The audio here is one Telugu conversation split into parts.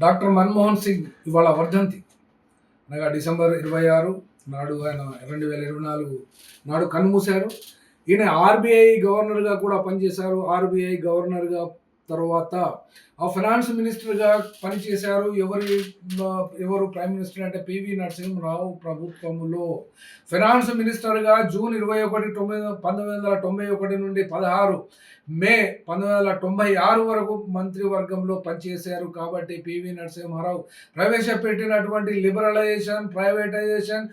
డాక్టర్ మన్మోహన్ సింగ్ ఇవాళ వర్ధంతి అనగా డిసెంబర్ 26 నాడు ఆయన 2024 నాడు కన్నుమూశారు. ఈయన ఆర్బీఐ గవర్నర్గా కూడా పనిచేశారు. ఆర్బీఐ గవర్నర్గా తర్వాత ఫైనాన్స్ మినిస్టర్గా పనిచేశారు. ఎవరు ప్రైమ్ మినిస్టర్ అంటే పివి నరసింహరావు ప్రభుత్వంలో ఫైనాన్స్ మినిస్టర్గా జూన్ 21 1991 నుండి 16 మే 1996 వరకు మంత్రివర్గంలో పనిచేశారు. కాబట్టి పివి నరసింహారావు ప్రవేశపెట్టినటువంటి లిబరలైజేషన్, ప్రైవేటైజేషన్,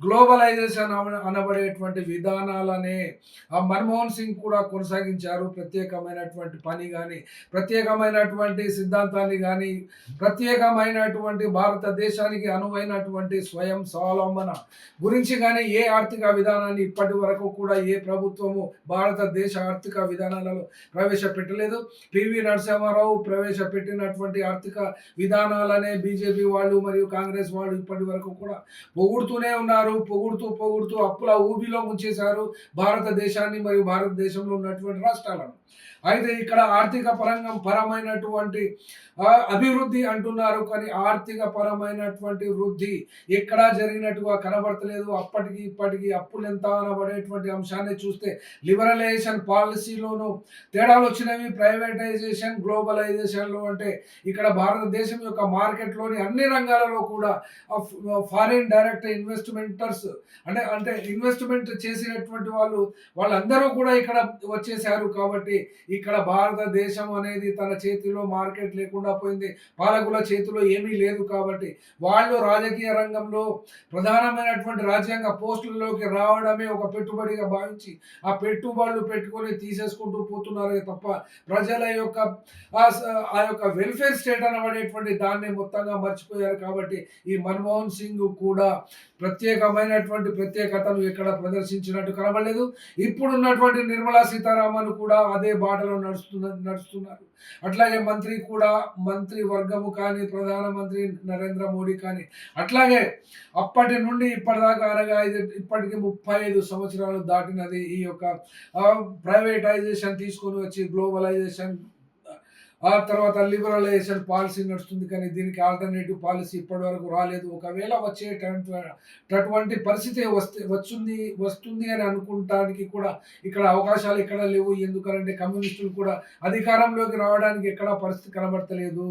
గ్లోబలైజేషన్ అనబడేటువంటి విధానాలనే మన్మోహన్ సింగ్ కూడా కొనసాగించారు. ప్రత్యేకమైనటువంటి పని కానీ, ప్రత్యేకమైనటువంటి సిద్ధాంతాన్ని కానీ, ప్రత్యేకమైనటువంటి భారతదేశానికి అనువైనటువంటి స్వయం స్వావలంబన గురించి కానీ ఏ ఆర్థిక విధానాన్ని ఇప్పటి వరకు కూడా ఏ ప్రభుత్వము భారతదేశ ఆర్థిక విధానాలలో ప్రవేశపెట్టలేదు. పివి నరసింహారావు ప్రవేశపెట్టినటువంటి ఆర్థిక విధానాలనే బీజేపీ వాళ్ళు మరియు కాంగ్రెస్ వాళ్ళు ఇప్పటి వరకు కూడా పొగుడుతూనే ఉన్నారు. పొగుడుతూ అప్పుల ఊబిలో ముంచేశారు భారతదేశాన్ని మరియు భారతదేశంలో ఉన్నటువంటి రాష్ట్రాలను. అయితే ఇక్కడ ఆర్థిక పరమైనటువంటి అభివృద్ధి అంటున్నారు, కానీ ఆర్థిక పరమైనటువంటి వృద్ధి ఎక్కడా జరిగినట్టుగా కనబడతలేదు. అప్పటికి ఇప్పటికి అప్పులు ఎంత అనబడేటువంటి అంశాన్ని చూస్తే లిబరలైజేషన్ పాలసీలోనూ తేడాలు వచ్చినవి. ప్రైవేటైజేషన్, గ్లోబలైజేషన్లో అంటే ఇక్కడ భారతదేశం యొక్క మార్కెట్లోని అన్ని రంగాలలో కూడా ఫారిన్ డైరెక్ట్ ఇన్వెస్ట్మెంటర్స్ అంటే ఇన్వెస్ట్మెంట్ చేసినటువంటి వాళ్ళందరూ కూడా ఇక్కడ వచ్చేసారు. కాబట్టి ఇక్కడ భారతదేశం అనేది తన చేతిలో మార్కెట్ లేకుండా పోయింది. పాలకుల చేతిలో ఏమీ లేదు. కాబట్టి వాళ్ళు రాజకీయ రంగంలో ప్రధానమైనటువంటి రాజ్యాంగ పోస్టులలోకి రావడమే ఒక పెట్టుబడిగా భావించి ఆ పెట్టుబడులు పెట్టుకొని తీసేసుకుంటూ పోతున్నారే తప్ప ప్రజల యొక్క ఆ యొక్క వెల్ఫేర్ స్టేట్ అనబడేటువంటి దాన్ని మొత్తంగా మర్చిపోయారు. కాబట్టి ఈ మన్మోహన్ సింగ్ కూడా ప్రత్యేకమైనటువంటి ప్రత్యేకతను ఎక్కడ ప్రదర్శించినట్టు కనబడలేదు. ఇప్పుడున్నటువంటి నిర్మలా సీతారామన్ కూడా అదే బాటలో నడుస్తున్నారు. అట్లాగే మంత్రి వర్గము కానీ, ప్రధానమంత్రి నరేంద్ర మోడీ కానీ అట్లాగే అప్పటి నుండి ఇప్పటిదాకా అనగా ఇప్పటికి 35 సంవత్సరాలు దాటినది. ఈ యొక్క ప్రైవేటైజేషన్ తీసుకొని వచ్చి గ్లోబలైజేషన్, ఆ తర్వాత లిబరలైజేషన్ పాలసీ నడుస్తుంది, కానీ దీనికి ఆల్టర్నేటివ్ పాలసీ ఇప్పటి వరకు రాలేదు. ఒకవేళ వచ్చేటటువంటి పరిస్థితి వస్తుంది అని అనుకుంటానికి కూడా ఇక్కడ అవకాశాలు ఎక్కడ లేవు. ఎందుకంటే కమ్యూనిస్టులు కూడా అధికారంలోకి రావడానికి ఎక్కడ పరిస్థితి కనబడతలేదు.